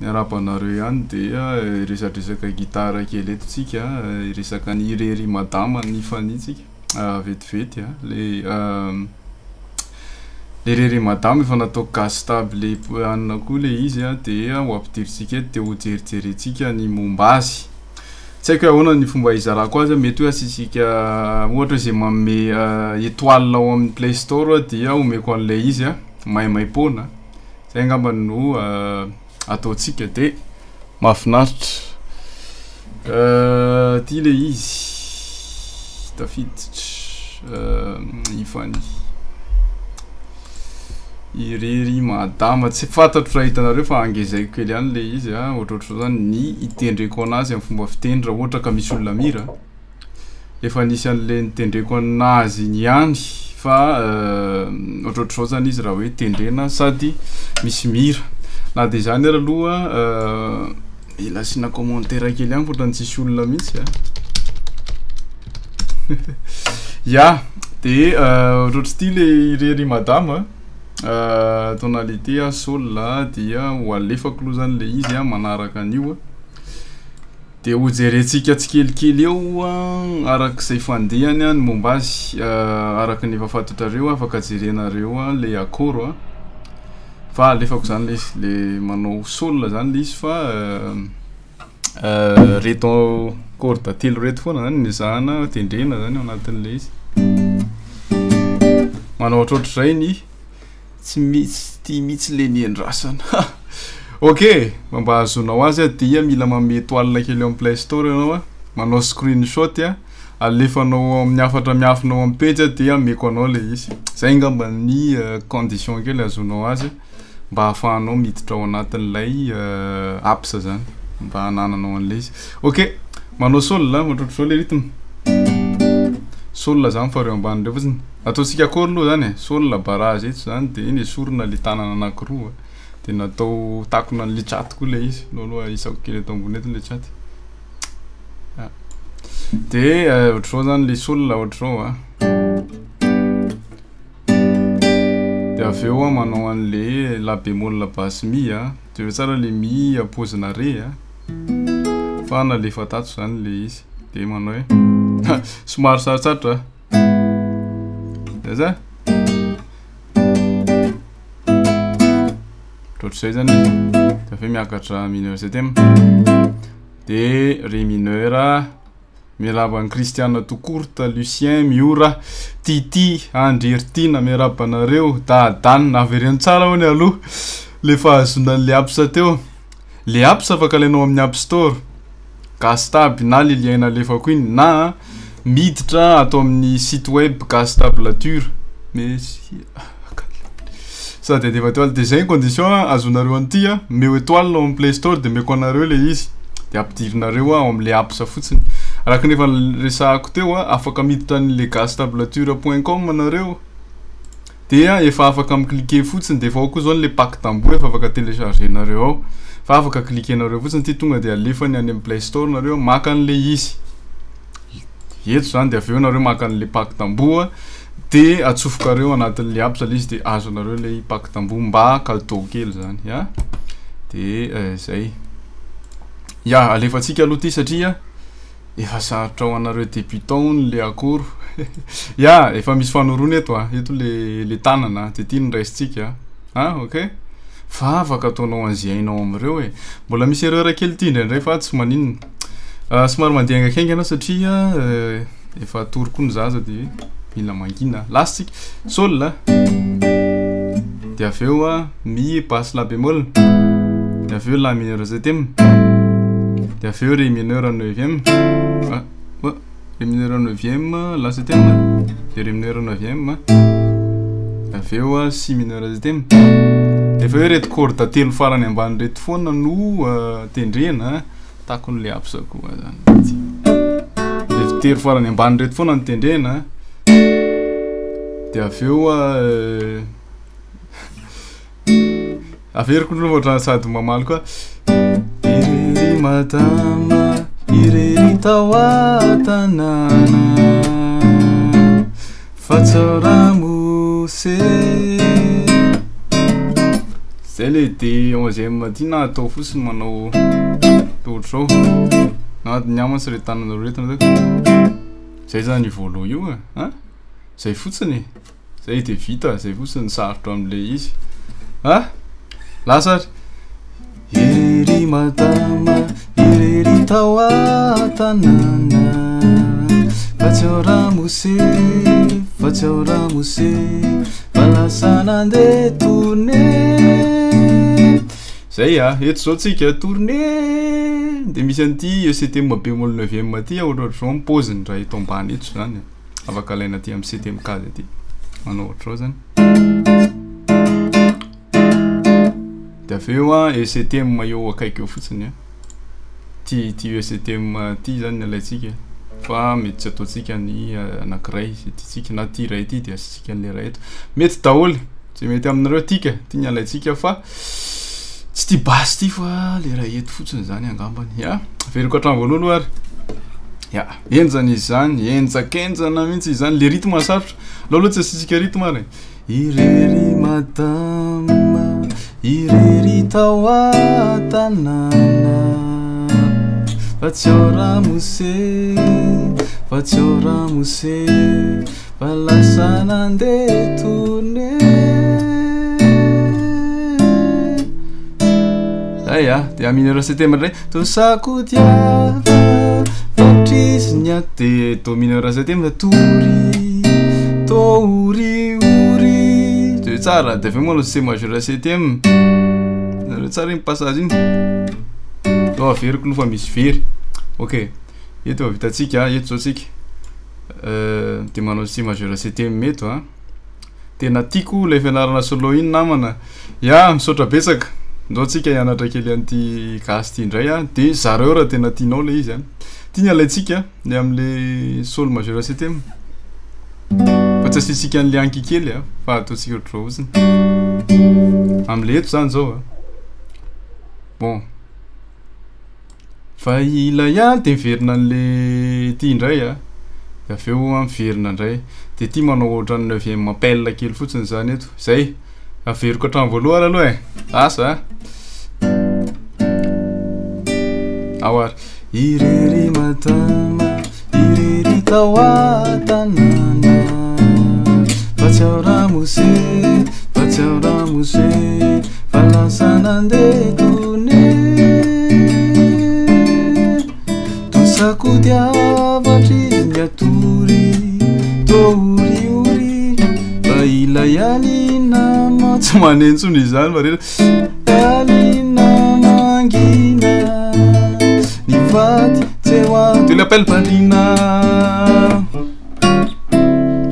miarabanareo ihany dia resadresaka gitara kely eto tsika resaka ny irery madama ny fanitsika vetivety le rery madama efa natao gastable le anina koa le izy dia ho ampidiritsika eto dia ho jerijerentsika ny momba azy tsy haiko ahoana ny fomba izarako azy mety hoe asisika ohatra izay manome étoile ao amin'ny Play Store dia omeko an'ilay izy maimaimpona zay angamba no ataontsika dia mahafinaritra ty le izy tafiditra ifany irery madama tsy fantatro raha hitanareo fa angezaiko kely ihany le izy ohatrohatro zany ny itendreko anazy amin'ny fomba fitendry raha ohatra ka misy olona mira efa nisy an'le nitendreko anazy ihany fa ohatrohatro zany izy raha hoe tendrena sady misy mira na dia zany ary aloha mila asina commentaire kely ihany fotrany tsisy olona mihitsy ya dia ohatrohatro ty le irery madama tonalité sol dia ho alefako aloha zany le izy manaraka an'io dia ho jerentsika tsikelikely eo arak'izay fandehany ny momba azy araka ny efa fantatrareo afaka jerenareo le akoro fa alefako zany le izy le manao sol zany le izy fa reto corde telo reto foana zany nizahana tendrena zany ao anatin'le izy manao ohatrohatro zay ny tsy mitsy le niandrasana ok mba azonao azy dia mila manome étoile kely amin'ny Play Store ianao manao screenshot alefanao amin'ny afatra miafinao amin'ny page dia ameko anao le izy zay ngamba ny condition kely azonao azy mba ahafahanao miditra ao anatin'ilay apps zany mba hanananao an'le izy ok manao sol ohatrohatro zao le rythme sol zany fareo ambany reo fotsiny ataontsika akory aloha zany sol barage eto zany dia iny esorina le tanana anankiroa dia natao takona an'le chaty koa le izy aloha isako kely eto ambony eto le chaty dia ohatr'izao zany le sol ohatr'izao dia avy eo manao an'le la bémol basse mi dia tsara le mi apozina re fa nalefa tato zany le izy dia manao hoe somary sarotsatra za ohatr'izay zany dia fe miakatra mineur septième dia ré mineur miarabana Christiana Tocourta Lucien Miora Titi Andrertina miarabanareo dadanina avereno tsara hoany aloha le fahazona le apps teo le apps afaka alainao amin'ny App Store Gastaby na le lien alefako iny na miditra atao amin'ny site web Gastablature mais ça de étoile des cinq conditions azonareo an'ty meo étoile amin'ny Play Store dia meko anareo le izy dia ampidirinareo ao amin'le apps fotsiny araka nefa resahako teo afaka miditra an'le gastablature.com anareo dia efa afaka amicliquer fotsiny dia efa ao koa zao le pack tamboho efa afaka téléchargenareo ao fa afaka cliquenareo fotsiny ty tonga dia alefany any amin'ny Play Store nareo maka an'le izy eto zany dia avy eo nareo maka an'le pack tamboho dia atsofokareo anatin'le apps le izy dia azonareo le pack tamboho mba cadeau kely zany dia zay alefatsika aloha ty satria efa sarotra ho anareo débutant le akoro efa misy fanorona eto le tanana dia ty niraisitsika ok fa afaka ataonao anzihainao amin'ireo mbola misy erreur kely ty indraindray fa tsy maninona somary mandeha angaikaingana satria efa atoroko ny zaza dia mila mangina lastsika sol dia avy eo mi basse la bémol dia avy eo la mineur septième dia avy eo ré mineur neuvième ré mineur neuvième la septième dia ré mineur neuvième dia avy eo si mineur septième dia avy eo reto corde telo farany ambany reto foana no tendrena takon'le apps koa zany reto telo farany ambany reto foana no tendrena dia avy eo averiko aloha ohatrany sady mamaly koa irery madama irery tao atanàna fa tsoramo se zay le de 11e ty na atao fotsiny manao tohatry zao na niamatsy re tananareo retina zay zany voaloha io a zay fotsiny zay de vita zay fotsiny sarotra am'le izy lasa irery madama irery tao atanana fatsiaramose falasana nde tourné zay eto zao tsika tourné de misy an'ty ECTM bémol 9e ty ohatrohatry zao mipoziny raha eto ambany eto zany afaka alaina ty amy CTM kady aty manao ohatry zao zany de aveo ECTM eo akaiky eo fotsiny ty ECTM ty zany alaitsika fa mety tsy ataotsika ny anankiray tsika na ty ray ty de asitsika an'le ray eto mety daholo tsy mety aminareo tika ty ny alaitsika fa tsy ty basy ty fa le ray eto fotsiny zany angambany averiko hatrany voalohany ary enjana izy zany enjakenjana mihitsy izy zany le rythme sarotra loha tsy asitsika rythme ary irery madama irery tao atanana fatsiaramose falasana nde tourné de aminareo CTM ray tosako diava fatrisiny de do minareo CTM tori de tsara de aveo moa C majeur CTM nareo tsara iny passage iny averiko no fa misy very ok eto vitatsika eto zao tsika de manao C majeur CTM eto tena tiako le fianarana solo iny namana misaotra betsaka ndao tsika hianatra kely an'ty gasy ty indray de zareo raha tena tianao le izy ty ny alaitsika le am'le sol majeur CTM fa tsy asitsika an'le anky kely fa ataotsika ohatry zao fotsiny am'le eto zany zao bon fa ila ihany de miverina an'le ty indray de aveo miverina indray de ty manao ohatra ny 9e appel kely fotsiny zany eto zay averiko hatrany voalohany aloha asa awary irery madama irery tao atanana fatsiaramose falasana nde tourné tosako diavatriziny atory toriori fa ila ialina tsy manentsony izy zany marena ialina mangina nivady tsewa tu l'appelles Palina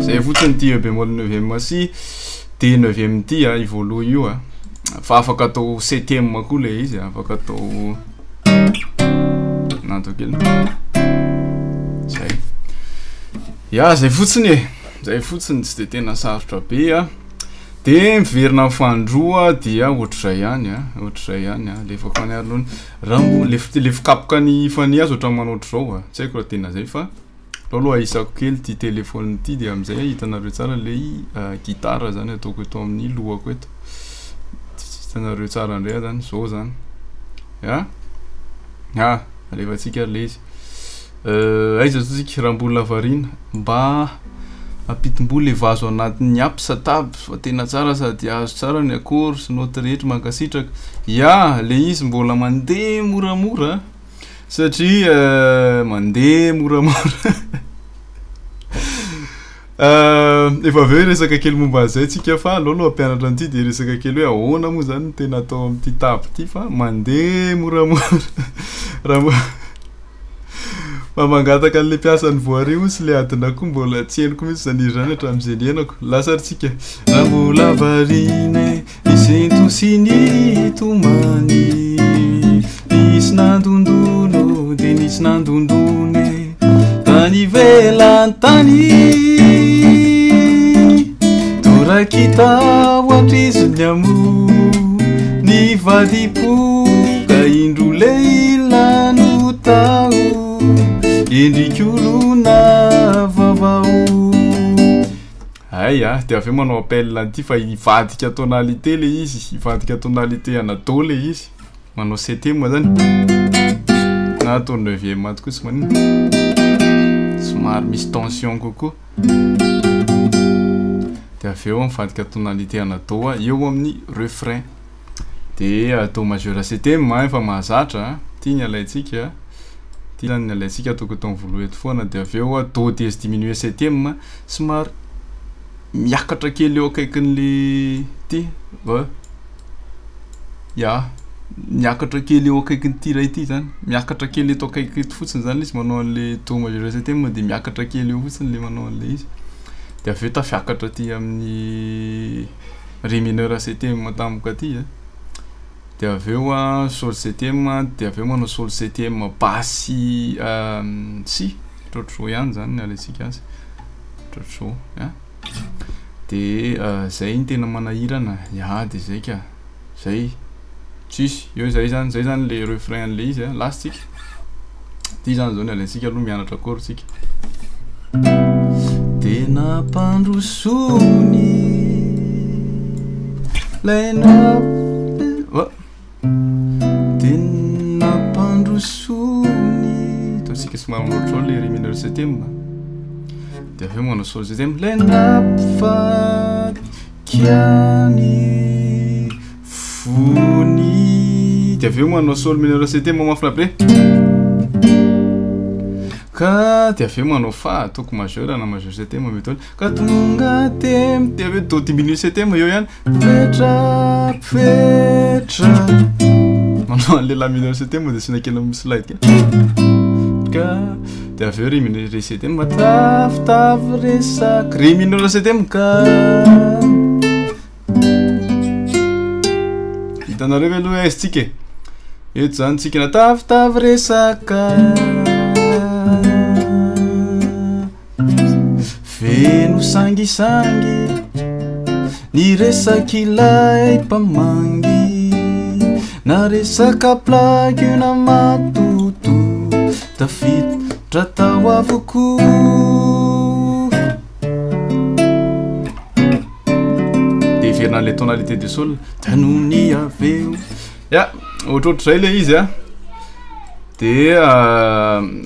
zay fotsiny ty bémol 9e si de 9e ty ivoaloha io fa afaka atao 7e koa le izy afaka atao nanto kely zay zay fotsiny tsy de tena sarotra be de miverina amin'ny fandroa dia ohatr'izay ihany lefako any ary raha le fikapoka ny fany azy ohatran'ny manao ohatry zao tsy haiko raha tena zay fa aloha ahisako kely ty telefôny ty de am'izay hitanareo tsara le gitara zany ataoko eto amin'ny lohako eto hitanareo tsara indray zany zao zany alefatsika le izy aiza tsika raha mbola varina mba apitim-boly le vazo anatin'ny app satab fa tena tsara sady azo tsara ny akôry sy noty rehetra mankasitraka le izy mbola mandeha moramora satria mandeha moramora efa aveo resaka kely momba zay tsika fa aloha ampianatra an'ity de resaka kely hoe ahoana moa zany tena atao amin'ty tab ty fa mandeha moramora raha mangataka an'le mpiasany voarimo sy le adina koa mbola tsy henoko mihitsy zany zany hatramin'izay henako lasarytsika raha mbola varine isinto sy ny tomany nisy nandondono de nisy nandondone tany velantany torakita oatriziny amo ny vadipoka indro le ilano tao endrikolona vavao ay de aveo manao appel an'ity fa ivadika tonalité le izy ivadika tonalité ana do le izy manao septième zany na atao neuvième ato koa sy manino somary misy tension kokoa de aveo mivadika tonalité ana do eo amin'ny refrain de do majeur septième efa mahazatra ty ny alaitsika ty zany ny alaitsika atoko tao voalo eto foana de aveo do dièse diminué septième somary miakatra kely eo akaikin'le ty miakatra kely eo akaikin'ny ty ray ty zany miakatra kely eto akaiky eto fotsiny zany izy manao an'le do majeur septième de miakatra kely eo fotsiny le manao an'le izy de aveo tafiakatra ty amin'ny ré mineur septième tampoka ty de aveo sol septième de aveo manao sol septième basse si trotro ihany zany alaitsika azy trotro de zay ny tena manahirana de zay ka zay tsisy eo zay zany le refrain le izy lastika ty zany zao ny alaitsika aloha mianatra akory tsika tena mpandrosony laina tena mpandrosony taotsika somary miloatra le ré mineur septième de aveo manao sol septième laina mpifakiany fony de aveo manao sol mineur septième mafina be ka de aveo manao fa atoko majeur na majeur septième mety ka tonga tem de aveo do diminué septième eo ihany petra manao an'le la mineur septième de sina kely amin'ny slide ka de aveo ré mineur septième tafitavy resaky ré mineur septième ka hitanareo ve aloha aizytsika eto zany tsika na tafitavy resaka feno sangisangy ny resaky ilay mpamangy na resaka plagy na matoto tafiditra tao avoko de iverina le tonalité de sol tanony aveo ohatrohatry zay le izy de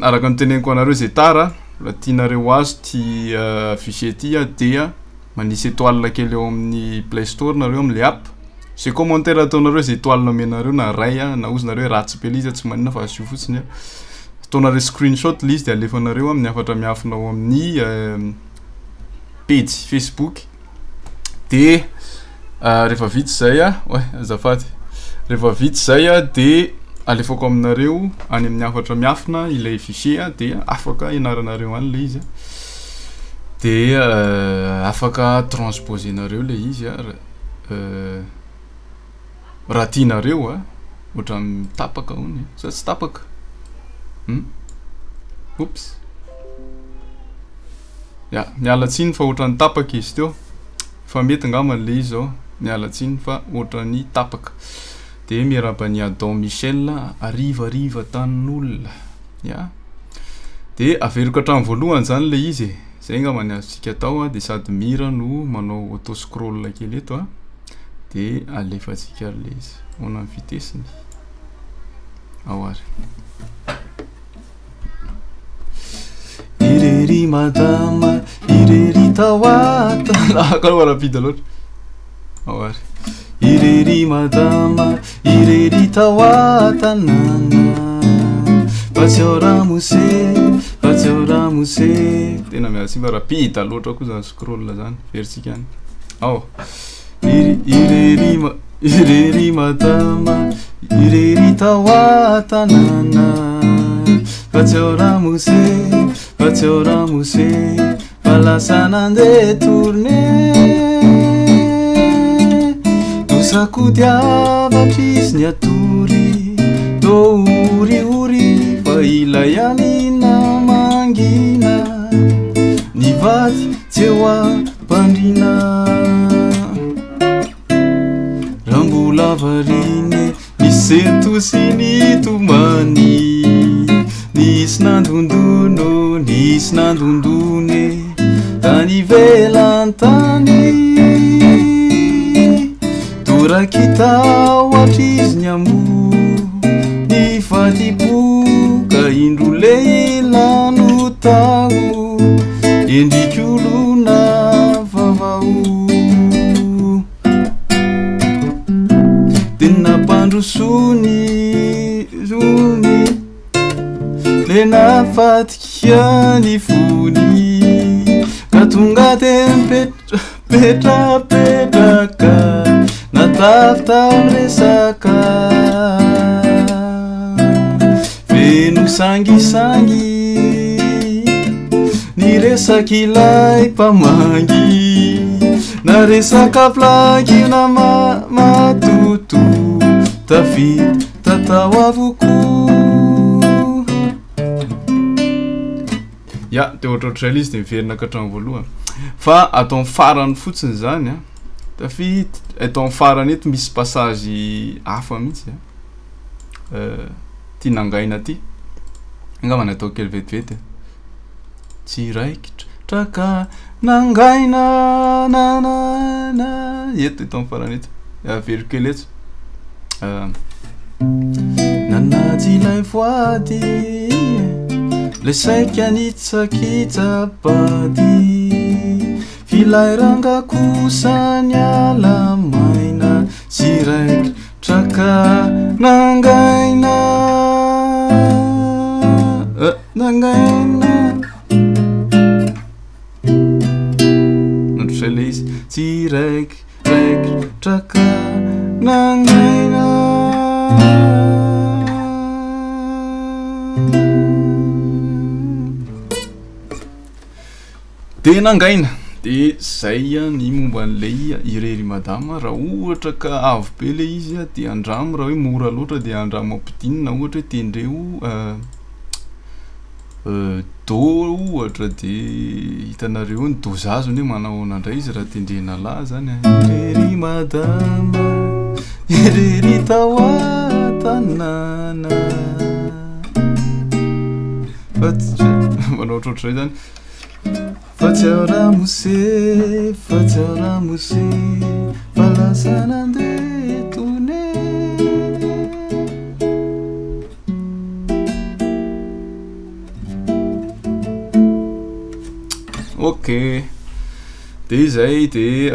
araka ny teneniko anareo zay tara raha tianareo azy ty fichier ty de manisy étoile kely eo amin'ny Play Store nareo am'le app c'est commentaire ataonareo zay étoile amenareo na ray na ozinareo ratsy be izy tsy manina fa asio fotsiny ataonareo screenshot liste de alefanareo amin'ny afatra miafinao amin'ny page Facebook de rehefa vita zay azafady rehefa vita zay de alefako aminareo any amin'ny afatra miafina ilay fichier de afaka ianaranareo any le izy de afaka transposenareo le izy raha tianareo ohatra mitapaka hony sa tsy tapaka oops mialatsiny fa ohatra ny tapaka izy teo fa mety angambany le izy zao mialatsiny fa ohatra ny tapaka de miarabany Adam Michel ariva tanin'olona de averiko hatramin'ny voalohany zany le izy zay angambany azontsika atao de sady mira no manao auto scroll kely eto de alefatsika le izy ona amin'ny vitesiny aoary irery madama irery tawata kaloha rapide loatra aoary irery madama irery tawata nana Batsiaoramose tena miasa simba rapide loatra koa zany scroll zany veritsika any irery madama irery tawata nana Batsiaoramose palasa nande tourné dosako diavatry izy ny atory do uri fa ilay anina mangina nivady tsy eo ampandrina raha mbola variny niseto sy nisy nandondone ta manivelantany torakita ohatry izy ny amo ny fatipoka indro leilano tao endrikolona vavao tena mpandrosony le nafatikiany fony ka tonga te mipetrapetraka natafitao resaka feno sangisangy ny resaky ilay mpamangy na resaka plaky na matoto tafity tatao avoko ya te ohatrohatr'izay izy de miverina katrano voalohany fa atao amin'ny farany fotsiny zany a tafity atao amin'ny farany eto misy passage hafa mihitsy ty nangaina ty angambany atao kely vetivety tsiraikitra traka nangaina nanana eto atao amin'ny farany eto very kely eto nanaty ilay voady le saika nitsakitsapady filairanga kosany alamaina tsiraikitra nangaina nangaina notrozay le izy tsiraikitra nangaina de nangaina de zay ny momba an'lay irery madama raha ohatra ka avo be le izy de andramo raha hoe mora loatra de andramo ampidinina ohatra hoe tendreo do ohatra de hitanareo ny dozazony hoe manao anandray izy raha tendrena lahy zany irery madama irery tao atanana manao ohatrohatr'izay zany Faciaramuse, falasanande tune. Ok. De zay de